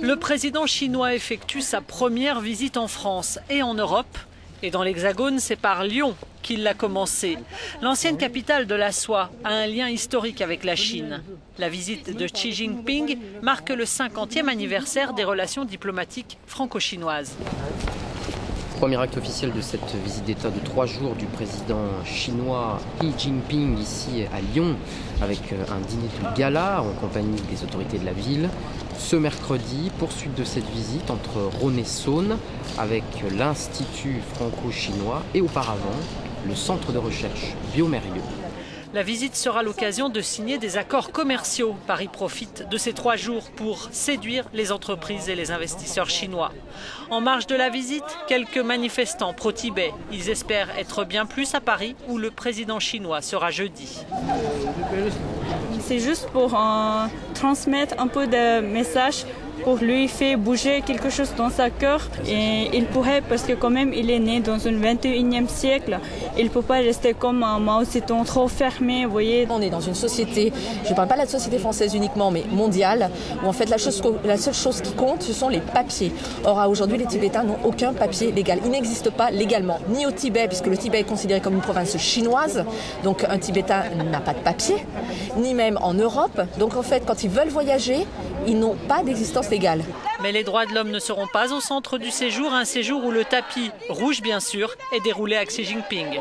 Le président chinois effectue sa première visite en France et en Europe. Et dans l'Hexagone, c'est par Lyon qu'il l'a commencé. L'ancienne capitale de la soie a un lien historique avec la Chine. La visite de Xi Jinping marque le 50e anniversaire des relations diplomatiques franco-chinoises. Premier acte officiel de cette visite d'État de 3 jours du président chinois Xi Jinping ici à Lyon, avec un dîner de gala en compagnie des autorités de la ville. Ce mercredi, poursuite de cette visite entre Rhône et Saône avec l'Institut franco-chinois et auparavant le centre de recherche Biomérieux. La visite sera l'occasion de signer des accords commerciaux. Paris profite de ces 3 jours pour séduire les entreprises et les investisseurs chinois. En marge de la visite, quelques manifestants pro-Tibet. Ils espèrent être bien plus à Paris où le président chinois sera jeudi. C'est juste pour transmettre un peu de messages, pour lui faire bouger quelque chose dans sa cœur. Et il pourrait, parce que quand même il est né dans le 21e siècle, il ne peut pas rester comme un Mao Zedong trop fermé, vous voyez. On est dans une société, je ne parle pas de la société française uniquement, mais mondiale, où en fait la seule chose qui compte, ce sont les papiers. Or aujourd'hui, les Tibétains n'ont aucun papier légal. Il n'existe pas légalement, ni au Tibet, puisque le Tibet est considéré comme une province chinoise, donc un Tibétain n'a pas de papier, ni même en Europe. Donc en fait, quand ils veulent voyager, ils n'ont pas d'existence légale. Mais les droits de l'homme ne seront pas au centre du séjour, un séjour où le tapis, rouge bien sûr, est déroulé à Xi Jinping.